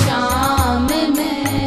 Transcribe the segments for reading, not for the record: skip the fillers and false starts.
शाम में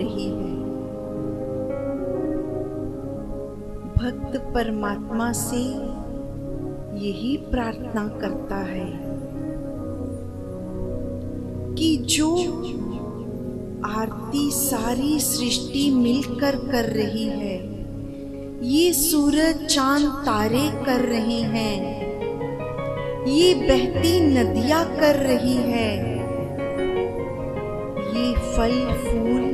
रही है। भक्त परमात्मा से यही प्रार्थना करता है कि जो आरती सारी सृष्टि मिलकर कर रही है, ये सूरज चांद तारे कर रहे हैं, ये बहती नदियां कर रही है, ये फल फूल,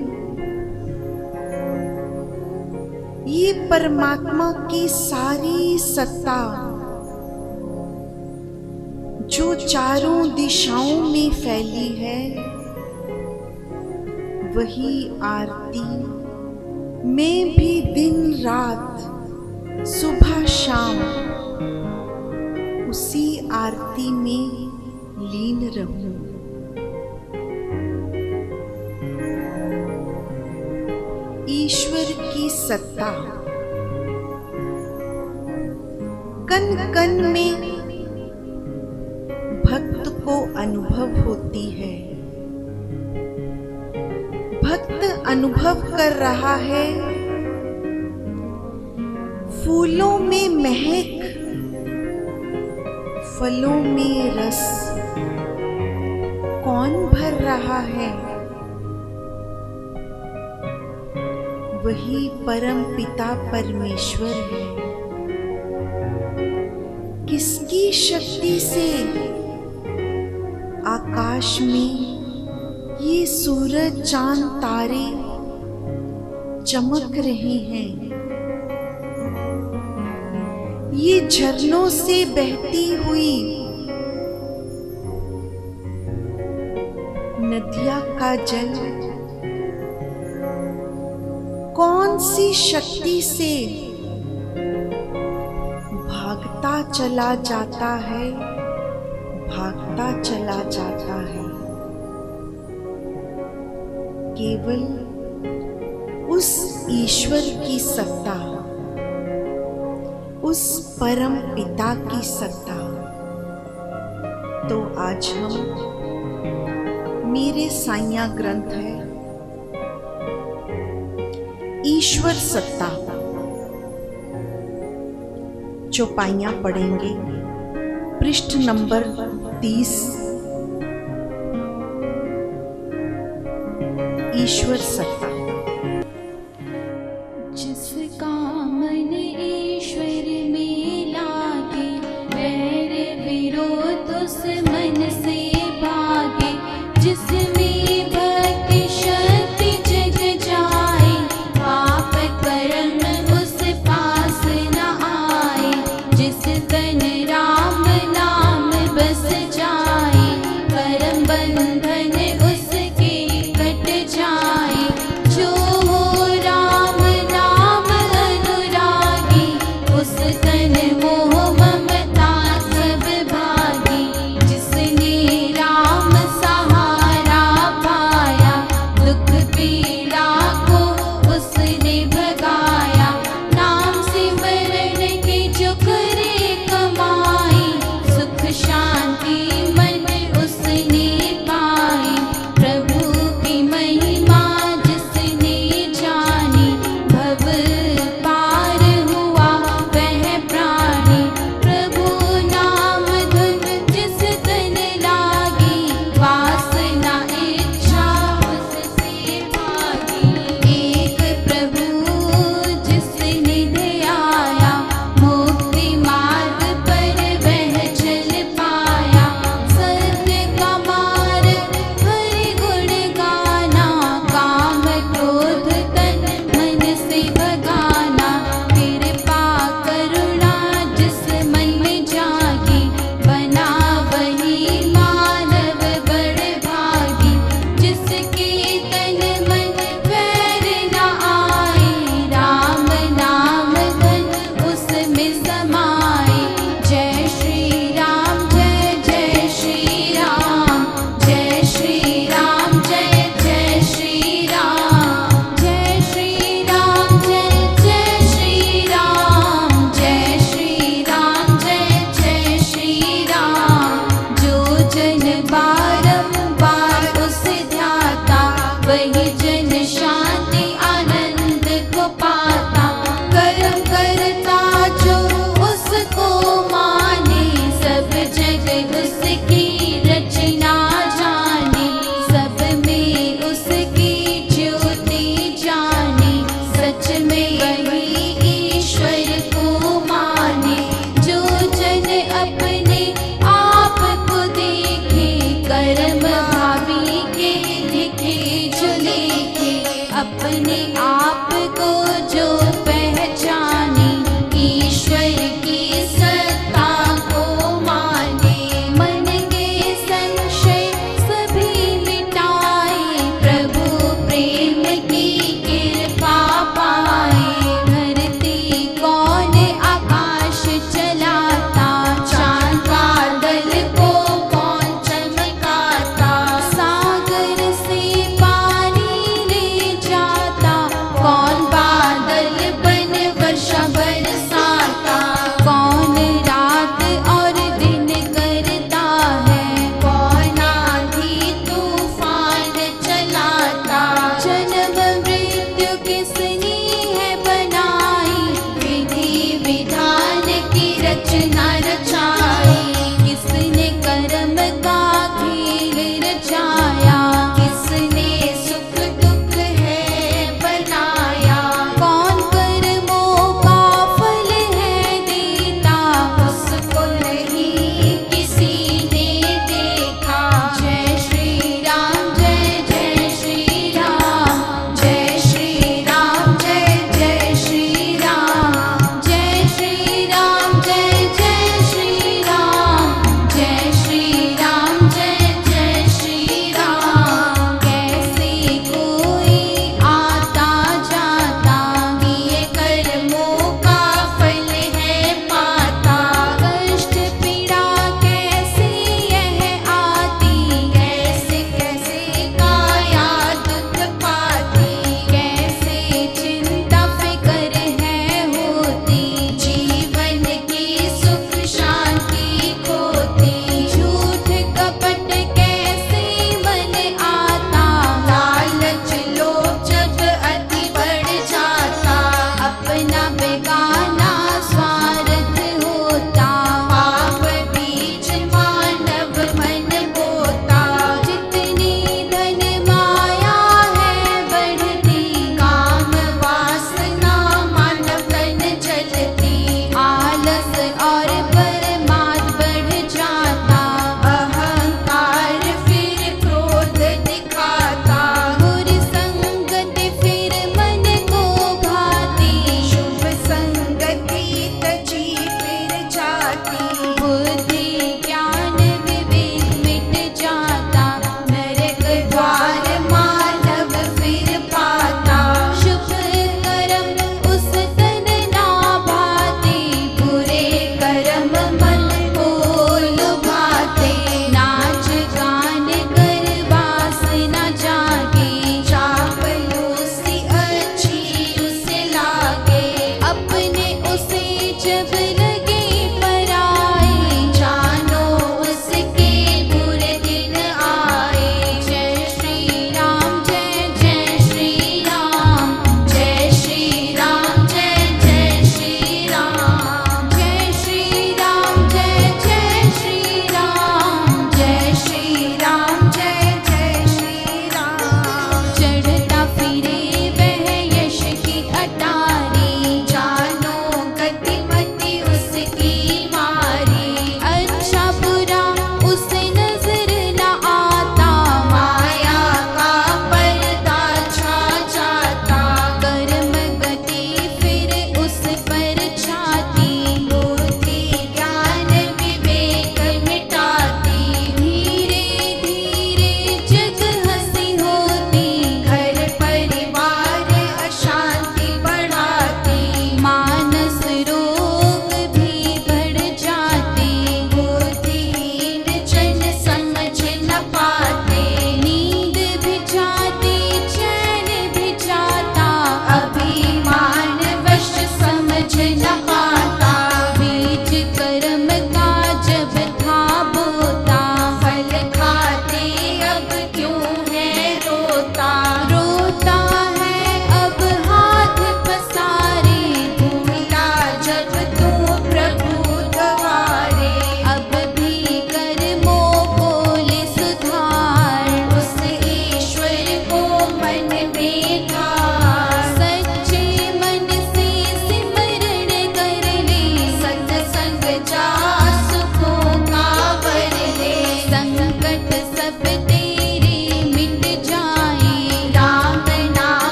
ये परमात्मा की सारी सत्ता जो चारों दिशाओं में फैली है, वही आरती मैं भी दिन रात सुबह शाम उसी आरती में लीन रहूं। ईश्वर की सत्ता कण कण में भक्त को अनुभव होती है। भक्त अनुभव कर रहा है फूलों में महक, फलों में रस। कौन भर रहा है? वही परम पिता परमेश्वर है। किसकी शक्ति से आकाश में ये सूरज चांद तारे चमक रहे हैं? ये झरनों से बहती हुई नदियां का जल कौन सी शक्ति से भागता चला जाता है, भागता चला जाता है? केवल उस ईश्वर की सत्ता, उस परम पिता की सत्ता। तो आज हम मेरे साइया ग्रंथ है ईश्वर सत्ता चौपाइयां पढ़ेंगे। पृष्ठ नंबर 30। ईश्वर सत्ता। जिसका मन ईश्वर में लागे, वैर विरोध उस मन से भागे। जिसमें भक्ति शक्ति जग जाए, पाप कर्म उस पास न आए। जिस तन राम नाम बस जाए, परम बंधन उसके कट जाए।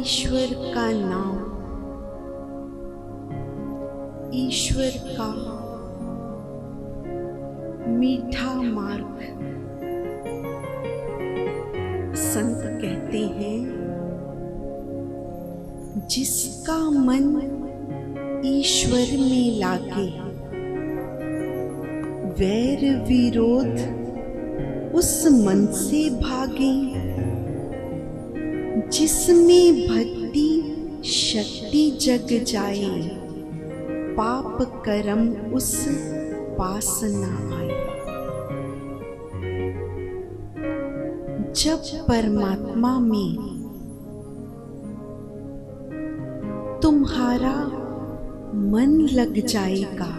ईश्वर का नाम, ईश्वर का मीठा मार्ग। संत कहते हैं, जिसका मन ईश्वर में लागे, वैर विरोध उस मन से भागे। जिसमें भक्ति शक्ति जग जाए, पाप कर्म उस पास न आए। जब परमात्मा में तुम्हारा मन लग जाएगा,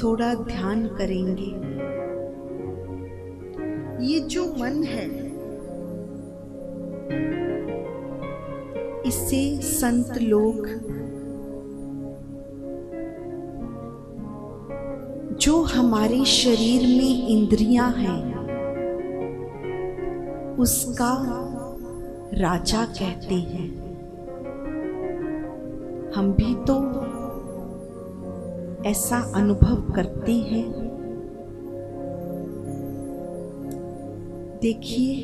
थोड़ा ध्यान करेंगे। ये जो मन है, इसे संत लोग जो हमारे शरीर में इंद्रियां हैं, उसका राजा कहते हैं। हम भी तो ऐसा अनुभव करते हैं। देखिए,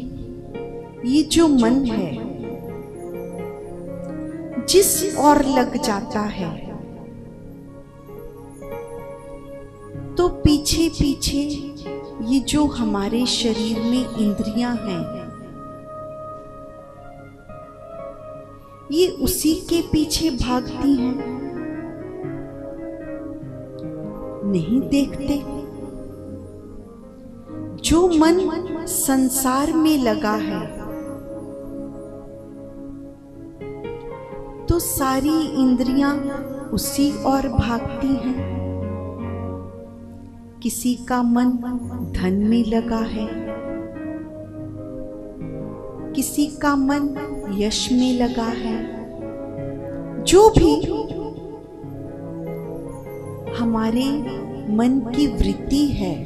ये जो मन है, जिस ओर लग जाता है, तो पीछे पीछे ये जो हमारे शरीर में इंद्रियां हैं, ये उसी के पीछे भागती हैं। नहीं देखते? जो मन संसार में लगा है, तो सारी इंद्रियां उसी ओर भागती हैं। किसी का मन धन में लगा है, किसी का मन यश में लगा है। जो भी हमारे मन की वृत्ति है,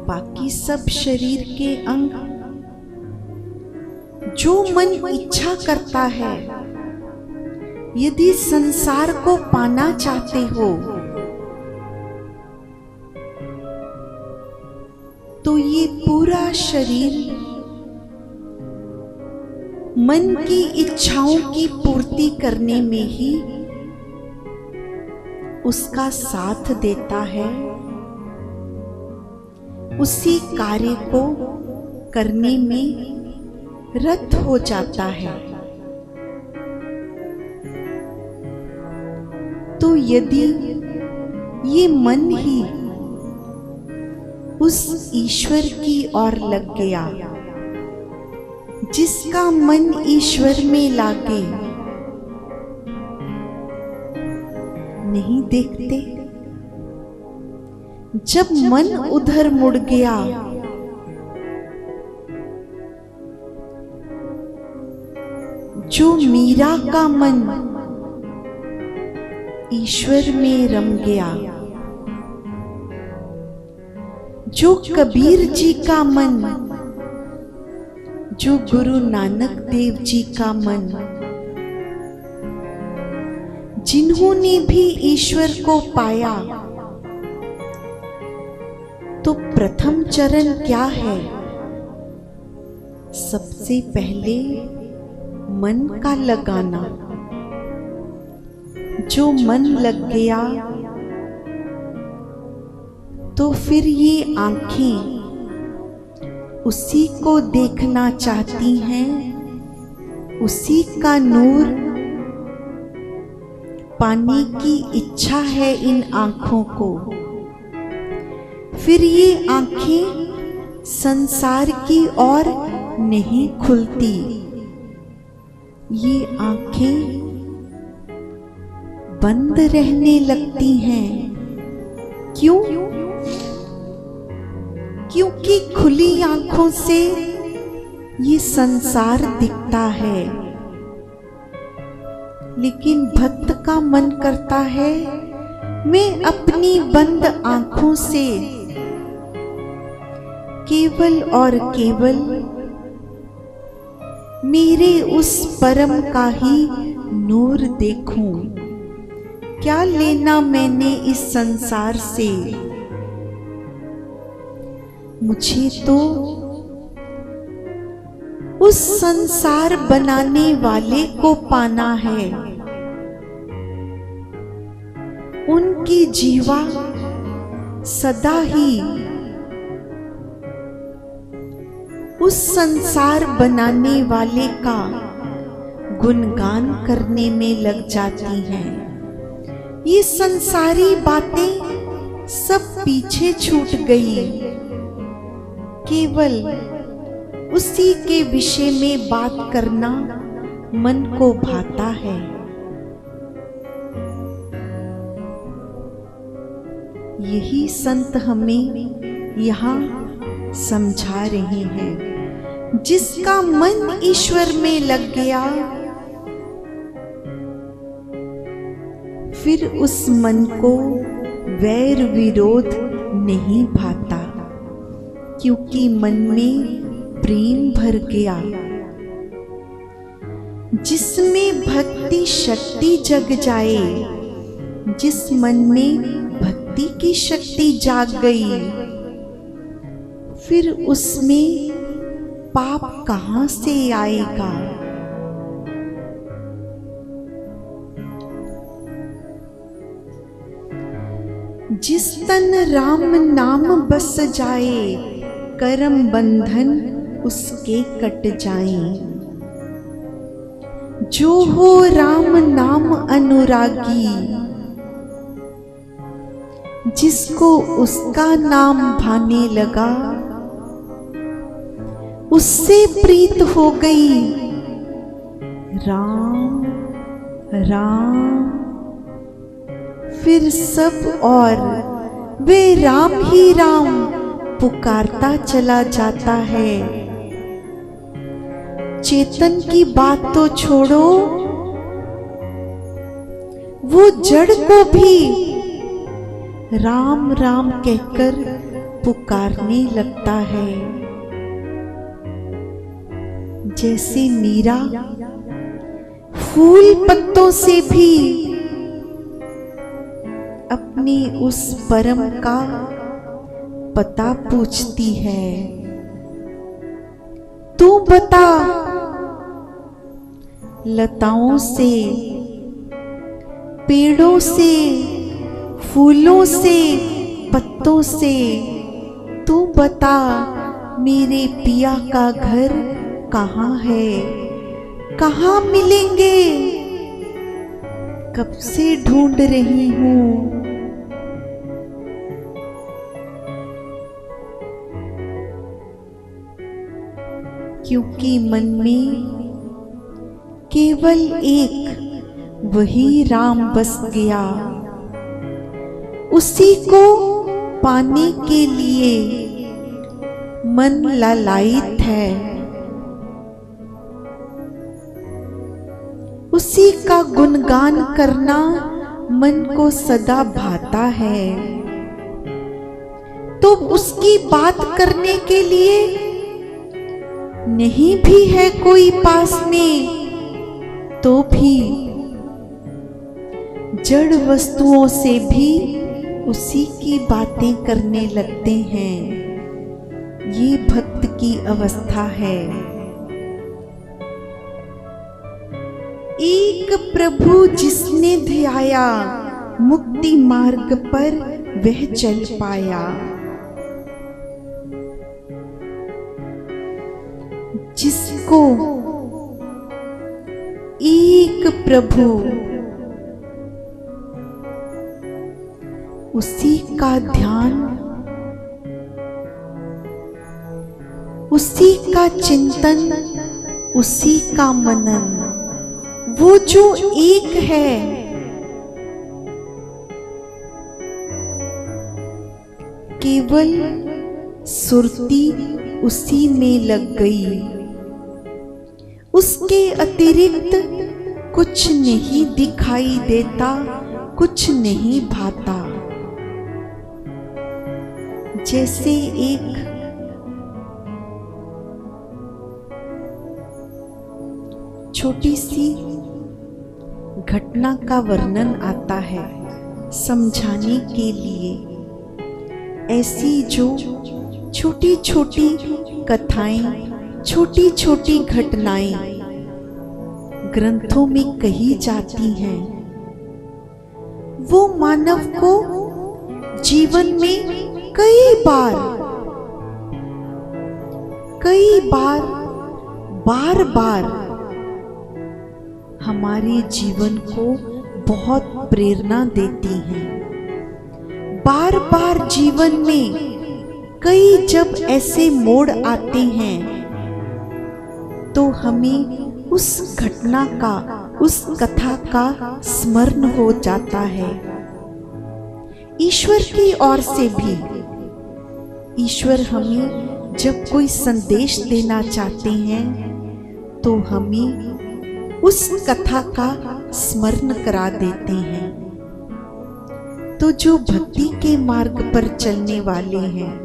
बाकी सब शरीर के अंग, जो मन इच्छा करता है, यदि संसार को पाना चाहते हो, तो ये पूरा शरीर मन की इच्छाओं की पूर्ति करने में ही उसका साथ देता है, उसी कार्य को करने में रत हो जाता है। तो यदि ये मन ही उस ईश्वर की ओर लग गया, जिसका मन ईश्वर में लागे, नहीं देखते? जब मन उधर मुड़ गया, जो मीरा का मन ईश्वर में रम गया, जो कबीर जी का मन, जो गुरु नानक देव जी का मन, जिन्होंने भी ईश्वर को पाया, तो प्रथम चरण क्या है? सबसे पहले मन का लगाना। जो मन लग गया, तो फिर ये आंखें उसी को देखना चाहती हैं, उसी का नूर पाने की इच्छा है इन आंखों को। फिर ये आंखें संसार की ओर नहीं खुलती, ये आंखें बंद रहने लगती हैं। क्यों? क्योंकि खुली आंखों से ये संसार दिखता है, लेकिन भक्त का मन करता है, मैं अपनी बंद आंखों से केवल और केवल मेरे उस परम का ही नूर देखूं। क्या लेना मैंने इस संसार से, मुझे तो उस संसार बनाने वाले को पाना है। उनकी जीवा सदा ही उस संसार बनाने वाले का गुणगान करने में लग जाती हैं। ये संसारी बातें सब पीछे छूट गई, केवल उसी के विषय में बात करना मन को भाता है। यही संत हमें यहाँ समझा रहे हैं। जिसका मन ईश्वर में लग गया, फिर उस मन को वैर विरोध नहीं भाता, क्योंकि मन में प्रेम भर गया। जिसमें भक्ति शक्ति जग जाए, जिस मन में भक्ति की शक्ति जाग गई, फिर उसमें पाप कहां से आएगा। जिस तन राम नाम बस जाए, करम बंधन उसके कट जाएं। जो हो राम नाम अनुरागी, जिसको उसका नाम भाने लगा, उससे प्रीत हो गई। राम राम फिर सब और वे राम ही राम पुकारता चला जाता है। चेतन की बात तो छोड़ो, वो जड़ को भी राम राम कहकर पुकारने लगता है। जैसे मीरा फूल पत्तों से भी अपने उस परम का पता पूछती है। तू बता, लताओं से, पेड़ों से, फूलों से, पत्तों से, तू बता मेरे पिया का घर कहाँ है, कहाँ मिलेंगे, कब से ढूंढ रही हूं। क्योंकि मन में केवल एक वही राम बस गया, उसी को पाने के लिए मन लालायित है। उसी का गुणगान करना मन को सदा भाता है। तो उसकी बात करने के लिए नहीं भी है कोई पास में, तो भी जड़ वस्तुओं से भी उसी की बातें करने लगते हैं। ये भक्त की अवस्था है। एक प्रभु जिसने ध्याया, मुक्ति मार्ग पर वह चल पाया। जिसको एक प्रभु, उसी का ध्यान, उसी का चिंतन, उसी का मनन, वो जो एक है, केवल सुरती उसी में लग गई। उसके अतिरिक्त कुछ नहीं दिखाई देता, कुछ नहीं भाता। जैसे एक छोटी सी घटना का वर्णन आता है समझाने के लिए। ऐसी जो छोटी छोटी कथाएं, छोटी छोटी घटनाएं ग्रंथों में कही जाती हैं, वो मानव को जीवन में कई बार बार हमारे जीवन को बहुत प्रेरणा देती हैं। बार बार जीवन में कई जब ऐसे मोड़ आते हैं तो हमें उस घटना का, उस कथा का स्मरण हो जाता है। ईश्वर की ओर से भी ईश्वर हमें जब कोई संदेश देना चाहते हैं तो हमें उस कथा का स्मरण करा देते हैं। तो जो भक्ति के मार्ग पर चलने वाले हैं,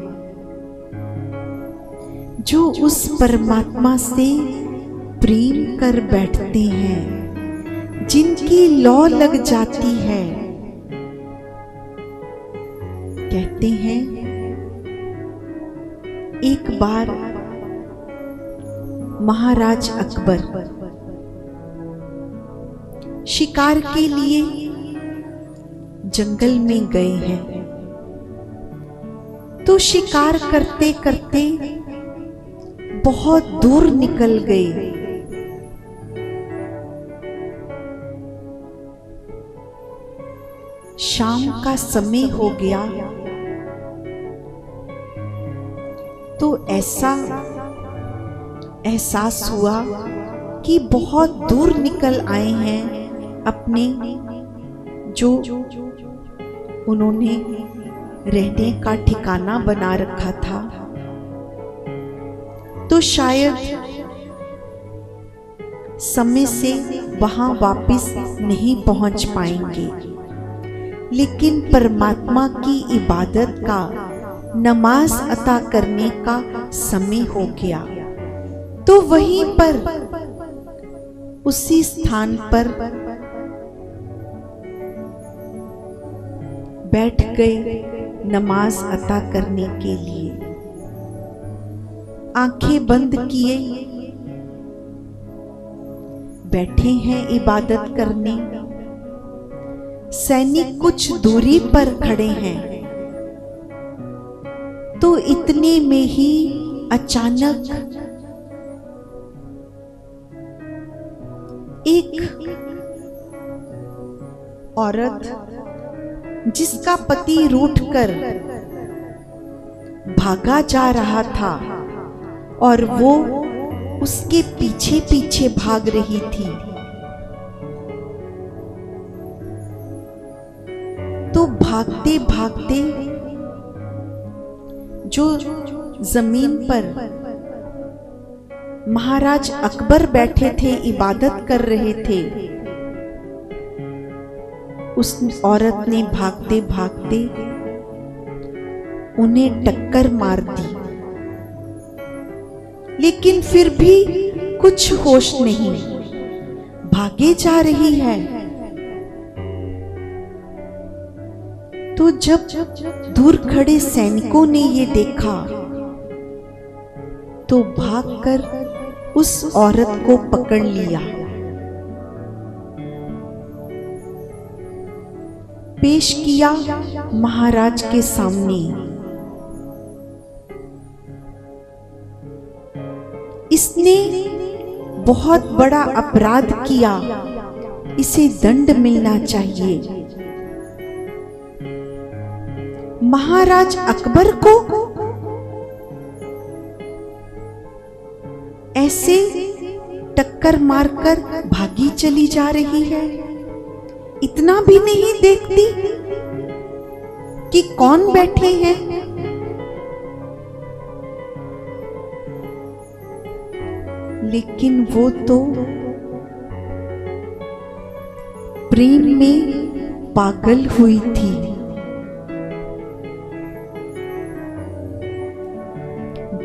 जो उस परमात्मा से प्रेम कर बैठते हैं, जिनकी लौ लग जाती है, कहते हैं एक बार महाराज अकबर शिकार के लिए जंगल में गए हैं। तो शिकार करते करते बहुत दूर निकल गए। शाम का समय हो गया तो ऐसा एहसास हुआ कि बहुत दूर निकल आए हैं अपने जो उन्होंने रहने का ठिकाना बना रखा था। तो शायद समय से वहां वापस नहीं पहुंच पाएंगे, लेकिन परमात्मा की इबादत का, नमाज अता करने का समय हो गया। तो वहीं पर उसी स्थान पर बैठ गए नमाज अता करने के लिए। आंखें बंद किए बैठे हैं इबादत करने। सैनिक कुछ दूरी पर खड़े हैं। तो इतने में ही अचानक एक औरत जिसका पति रूठकर भागा जा रहा था और वो उसके पीछे पीछे भाग रही थी, तो भागते भागते जो जमीन पर महाराज अकबर बैठे थे, इबादत कर रहे थे, उस औरत ने भागते भागते उन्हें टक्कर मार दी। लेकिन फिर भी कुछ होश नहीं, भागे जा रही है। तो जब दूर खड़े सैनिकों ने ये देखा तो भागकर उस औरत को पकड़ लिया, पेश किया महाराज के सामने। इसने बहुत बड़ा अपराध किया, इसे दंड मिलना चाहिए। महाराज अकबर को ऐसे टक्कर मारकर भागी चली जा रही है, इतना भी नहीं देखती कि कौन बैठे हैं। लेकिन वो तो प्रेम में पागल हुई थी।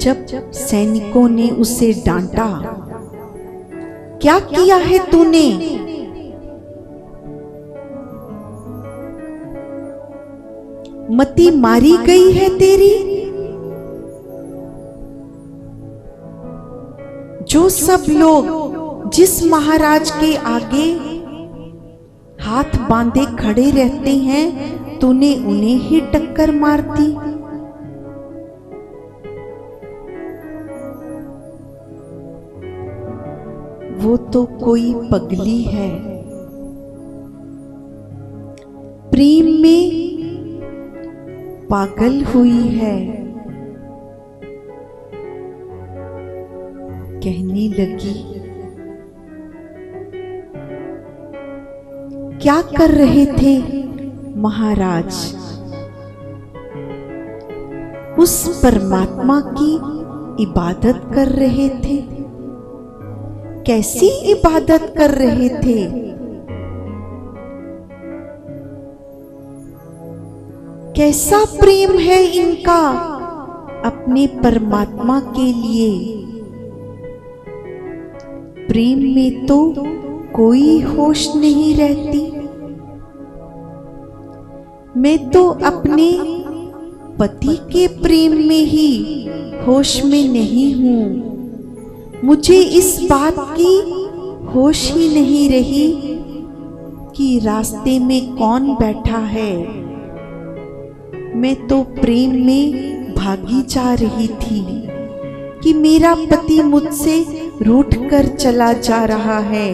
जब सैनिकों ने उसे डांटा क्या किया है तूने? मति मारी गई है तेरी? जो सब लोग जिस महाराज के आगे हाथ बांधे खड़े रहते हैं, तूने उन्हें ही टक्कर मार दी। वो तो कोई पगली है, प्रेम में पागल हुई है। कहने लगी, क्या कर रहे थे महाराज? उस परमात्मा की इबादत कर रहे थे। कैसी इबादत कर रहे थे? कैसा प्रेम है इनका अपने परमात्मा के लिए। प्रेम में तो कोई होश नहीं रहती। मैं तो अपने पति के प्रेम में ही होश में नहीं हूं। मुझे इस बात की होश ही नहीं रही कि रास्ते में कौन बैठा है। मैं तो प्रेम में भागी जा रही थी कि मेरा पति मुझसे रूठ कर चला जा रहा है।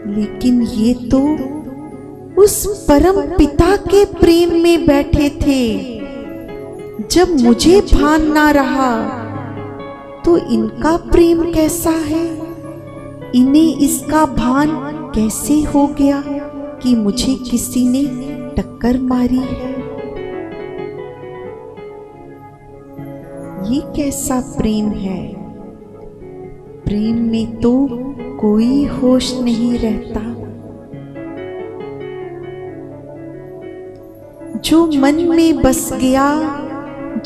लेकिन ये तो उस परम पिता के प्रेम में बैठे थे। जब मुझे भान ना रहा तो इनका प्रेम कैसा है? इन्हें इसका भान कैसे हो गया कि मुझे किसी ने टक्कर मारी है? ये कैसा प्रेम है? प्रेम में तो कोई होश नहीं रहता। जो मन में बस गया,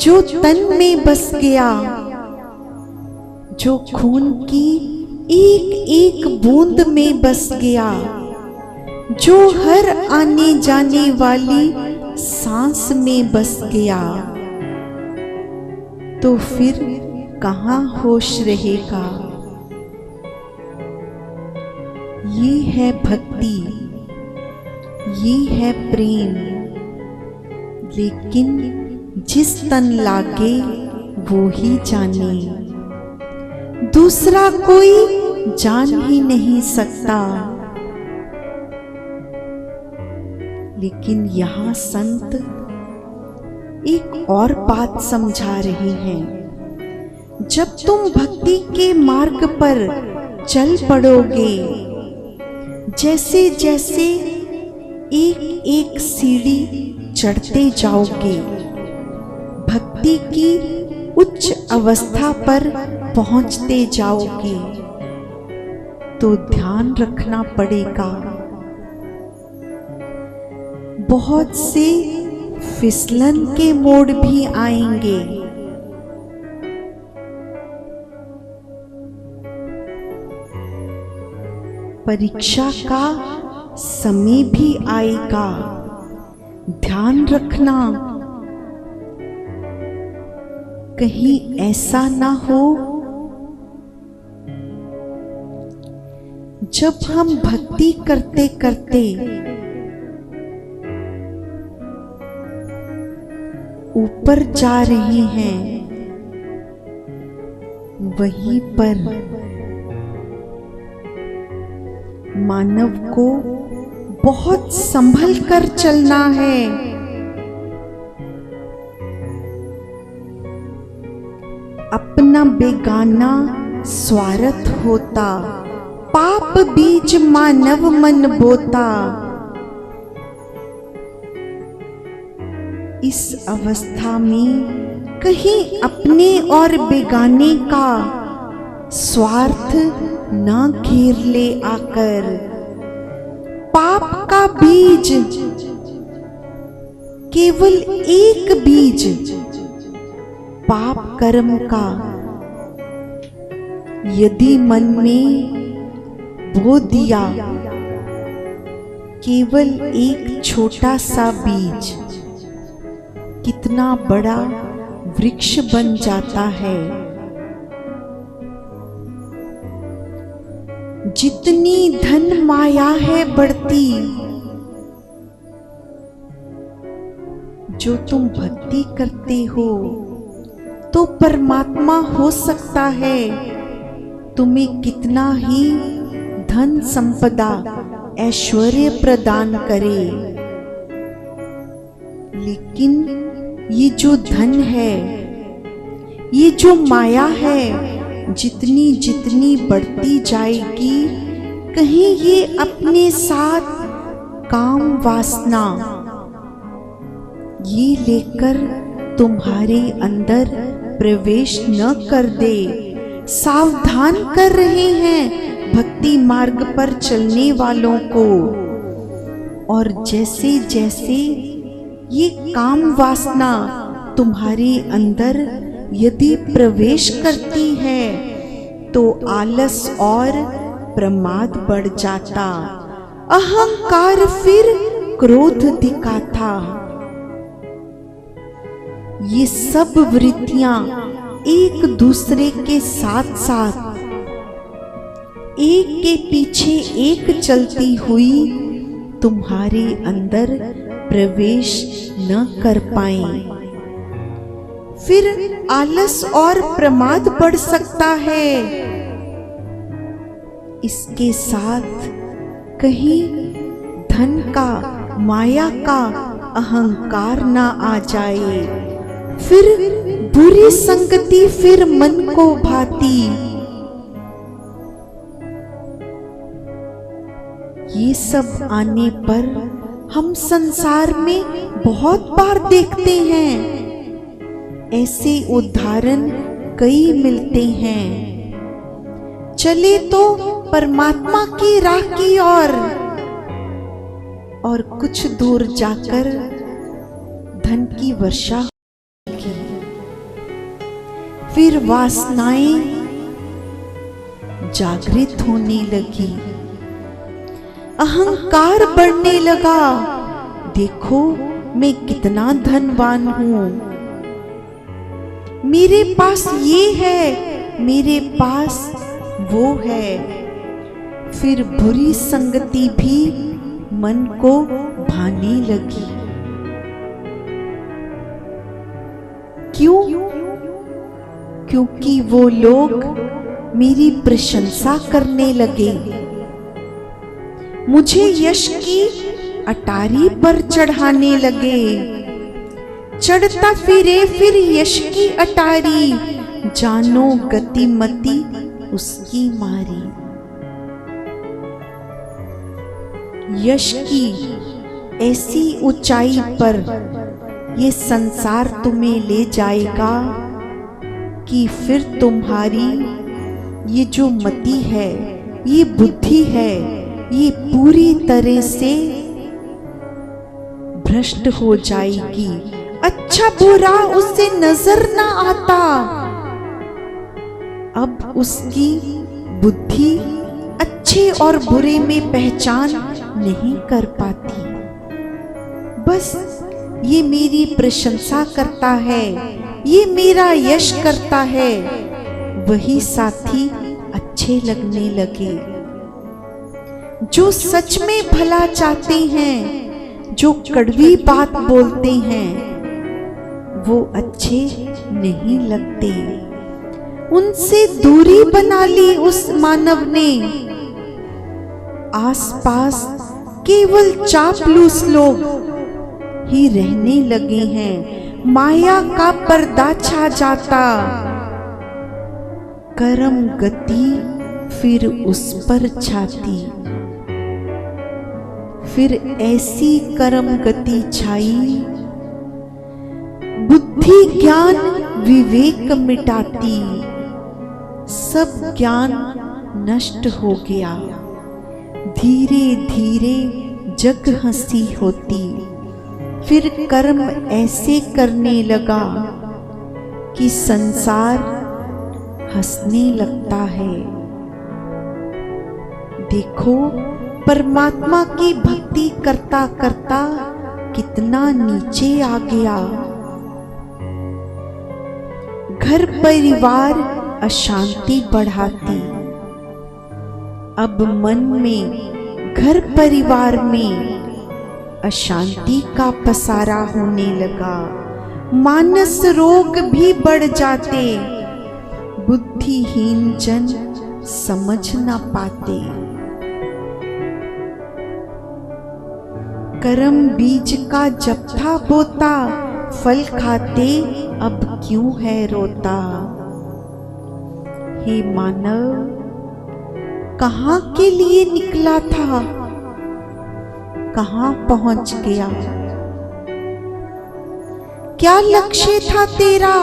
जो तन में बस गया, जो खून की एक एक बूंद में बस गया, जो हर आने जाने वाली सांस में बस गया, तो फिर कहाँ होश रहेगा? ये है भक्ति, ये है प्रेम। लेकिन जिस तन लागे वो ही जाने, दूसरा कोई जान ही नहीं सकता। लेकिन यहाँ संत एक और बात समझा रहे हैं। जब तुम भक्ति के मार्ग पर चल पड़ोगे, जैसे जैसे एक एक सीढ़ी चढ़ते जाओगे, भक्ति की उच्च अवस्था पर पहुंचते जाओगे, तो ध्यान रखना पड़ेगा। बहुत से फिसलन के मोड़ भी आएंगे। परीक्षा का समय भी आएगा। ध्यान रखना, कहीं ऐसा ना हो जब हम भक्ति करते करते ऊपर जा रहे हैं, वहीं पर मानव को बहुत संभल कर चलना है। अपना बेगाना स्वार्थ होता, पाप बीज मानव मन बोता। इस अवस्था में कहीं अपने और बेगाने का स्वार्थ ना घेर ले आकर। पाप का बीज, केवल एक बीज पाप कर्म का, यदि मन में बो दिया केवल एक छोटा सा बीज, कितना बड़ा वृक्ष बन जाता है। जितनी धन माया है बढ़ती, जो तुम भक्ति करते हो तो परमात्मा हो सकता है तुम्हें कितना ही धन संपदा ऐश्वर्य प्रदान करे, लेकिन ये जो धन है, ये जो माया है, जितनी जितनी बढ़ती जाएगी, कहीं ये अपने साथ काम वासना ये लेकर तुम्हारे अंदर प्रवेश न कर दे। सावधान कर रहे हैं भक्ति मार्ग पर चलने वालों को। और जैसे जैसे ये काम वासना तुम्हारे अंदर यदि प्रवेश करती है तो आलस और प्रमाद बढ़ जाता, अहंकार फिर क्रोध दिखाता। ये सब वृत्तियां एक दूसरे के साथ साथ एक के पीछे एक चलती हुई तुम्हारे अंदर प्रवेश न कर पाए, फिर आलस और प्रमाद बढ़ सकता है। इसके साथ कहीं धन का, माया का अहंकार ना आ जाए, फिर बुरी संगति फिर मन को भाती। ये सब आने पर हम संसार में बहुत बार देखते हैं, ऐसे उदाहरण कई मिलते हैं। चले तो परमात्मा की राह की ओर, और कुछ दूर जाकर धन की वर्षा की, फिर वासनाएं जागृत होने लगी, अहंकार बढ़ने लगा। देखो मैं कितना धनवान हूं, मेरे पास ये है, मेरे पास वो है। फिर बुरी संगति भी मन को भाने लगी। क्यों? क्योंकि वो लोग मेरी प्रशंसा करने लगे, मुझे यश की अटारी पर चढ़ाने लगे। चढ़ता फिरे फिर यश की अटारी, जानो गतिमति उसकी मारी। यश की ऐसी ऊंचाई पर ये संसार तुम्हें ले जाएगा कि फिर तुम्हारी ये जो मति है, ये बुद्धि है, ये पूरी तरह से भ्रष्ट हो जाएगी। अच्छा बुरा उससे नजर ना आता, अब उसकी बुद्धि अच्छे और बुरे में पहचान नहीं कर पाती। बस ये मेरी प्रशंसा करता है, ये मेरा यश करता है, वही साथी अच्छे लगने लगे। जो सच में भला चाहते हैं, जो कड़वी बात बोलते हैं, वो अच्छे नहीं लगते। उनसे दूरी बना ली उस मानव ने। आसपास केवल चापलूस लोग ही रहने लगे हैं। माया का पर्दा छा जाता, कर्म गति फिर उस पर छाती। फिर ऐसी कर्म गति छाई, बुद्धि ज्ञान विवेक मिटाती। सब ज्ञान नष्ट हो गया, धीरे धीरे जग हंसी होती। फिर कर्म ऐसे करने लगा कि संसार हंसने लगता है। देखो, परमात्मा की भक्ति करता करता कितना नीचे आ गया। घर परिवार अशांति बढ़ाती, अब मन में घर परिवार में अशांति का पसारा होने लगा। मानस रोग भी बढ़ जाते, बुद्धिहीन जन समझ ना पाते। कर्म बीज का जब था बोता, फल खाते अब क्यों है रोता। हे मानव, कहाँ के लिए निकला था, कहाँ पहुंच गया। क्या लक्ष्य था तेरा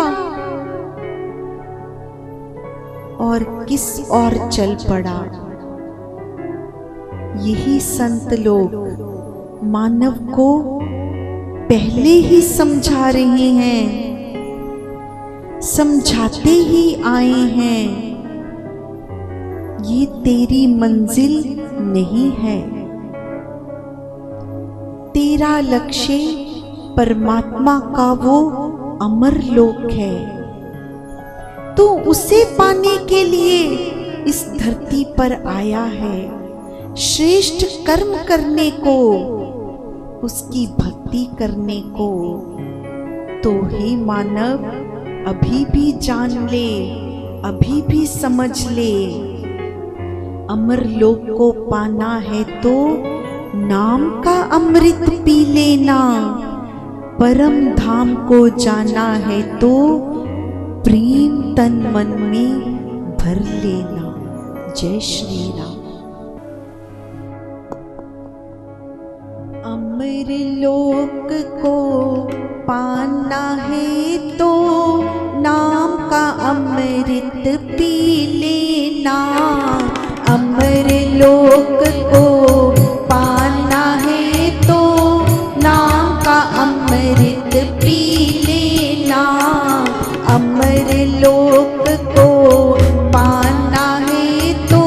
और किस ओर चल पड़ा। यही संत लोग मानव को पहले ही समझा रहे हैं, समझाते ही आए हैं। ये तेरी मंजिल नहीं है, तेरा लक्ष्य परमात्मा का वो अमर लोक है। तो उसे पाने के लिए इस धरती पर आया है, श्रेष्ठ कर्म करने को, उसकी भक्ति करने को। तो हे मानव, अभी भी जान ले, अभी भी समझ ले, अमर लोक को पाना है तो नाम का अमृत पी लेना। परम धाम को जाना है तो प्रेम तन मन में भर लेना। जय श्री राम। अमर लोक को पाना है तो नाम का अमृत पी लेना। अमर लोक को पाना है तो नाम का अमृत पी लेना। अमर लोक को पाना है तो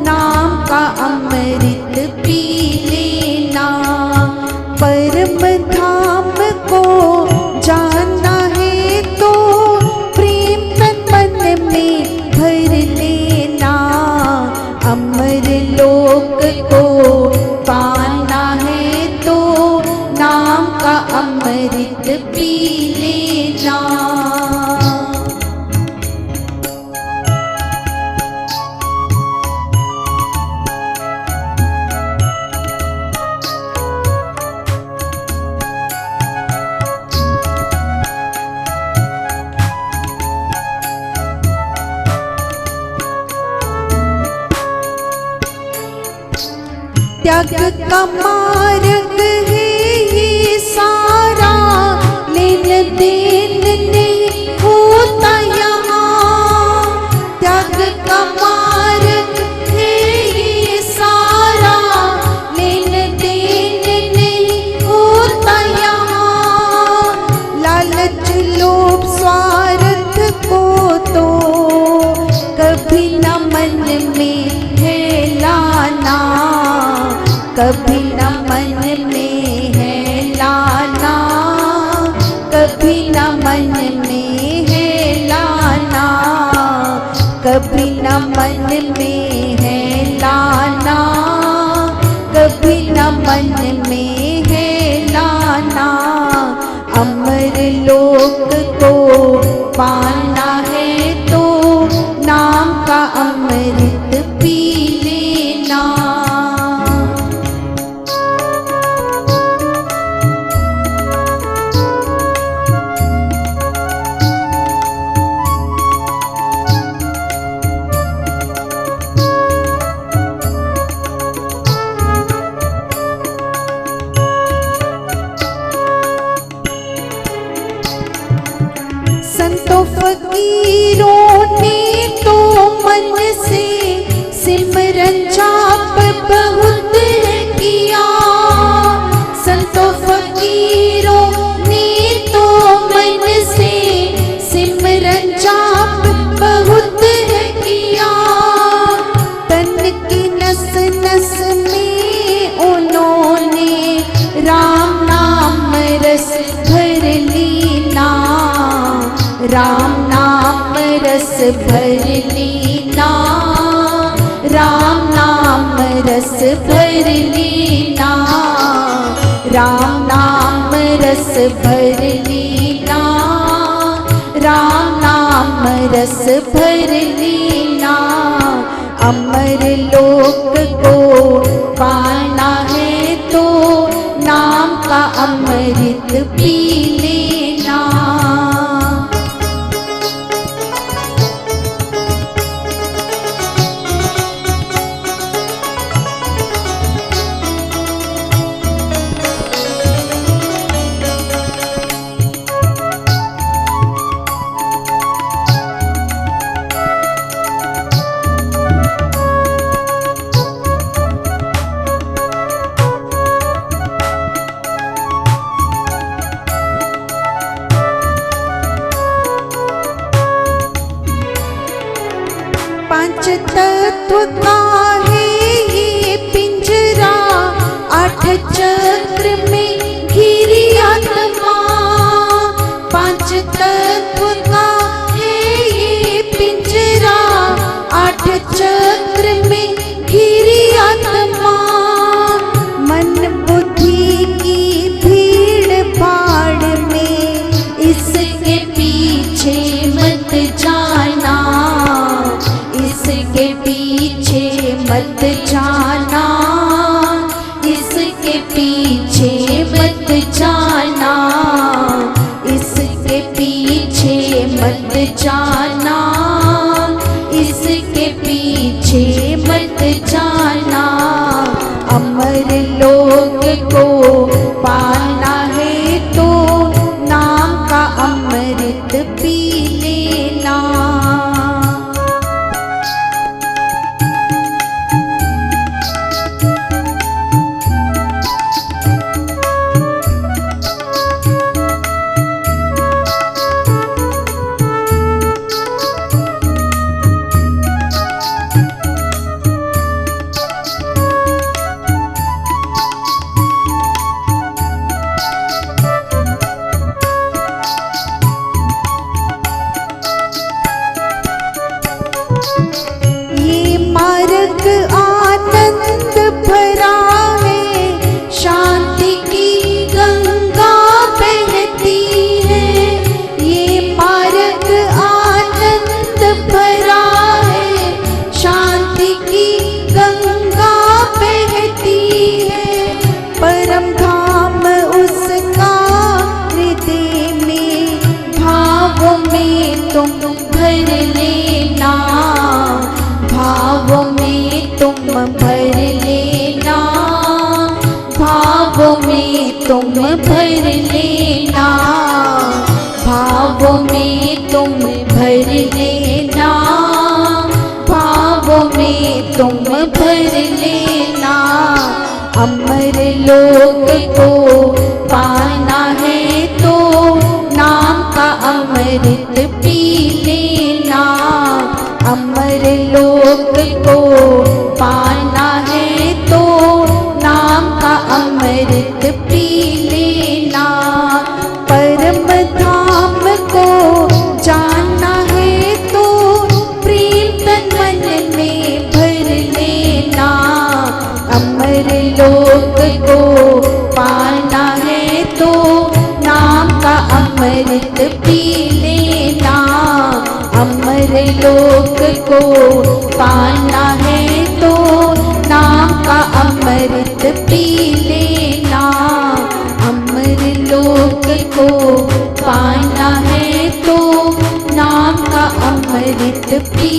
नाम का अमृत पी लेना। परम धाम को जाना है तो प्रेम तन मन में भर लेना। अमर लोक को पाना है तो नाम का अमृत पी लेना। त्याग का मार्ग है ये सारा, लेन देन नहीं होता यहाँ। त्याग का मार्ग है ये सारा, लेन देन नहीं होता यहाँ। लालच लोभ स्वार्थ को तो कभी न मन में है लाना। कभी न मन में है लाना, कभी न मन में है लाना। कभी न मन में है लाना, कभी न मन में है लाना। अमर लोक को पाना है तो नाम का अमृत पी लेना। संतों राम नाम रस भर लेना, राम नाम रस भर लेना, राम नाम रस भर लेना, राम नाम रस भर लेना। अमर लोक को पाना है तो नाम का अमृत पी लेना। पांच तत्व का है ये पिंजरा, आठ चक्र में घिरी आत्मा। पांच तत्व का है ये पिंजरा, आठ चक्र में घिरी आत्मा। मन बुद्धि की भीड़ भाड़ में इसके पीछे मत जाना, इसके पीछे मत जाना, इसके पीछे मत जाना, इसके पीछे मत जाना, इसके पीछे मत जाना। अमर लोक को पाना है तो नाम का अमृत पी लेना। ये मार्ग आनंद भरा है, शांति की गंगा बहती है। ये मार्ग आनंद भरा है, शांति की गंगा बहती है। परम धाम उसका हृदय में, भावों में तुम भर लेना, भावों में तुम भर लेना, भावों में तुम भर लेना, भावों में तुम भर लेना, भावों में तुम भर लेना। अमर लोक को पाना है तो नाम का अमृत पी लेना। अमर लोक को पाना है तो नाम का अमृत पी लेना। परम धाम को जानना है तो प्रेम तन मन में भर लेना। अमर लोक को पाना है तो नाम का अमृत पी लेना। अमर लोक को पाना है तो नाम का अमृत पी लेना। अमर लोक को पाना है तो नाम का अमृत पी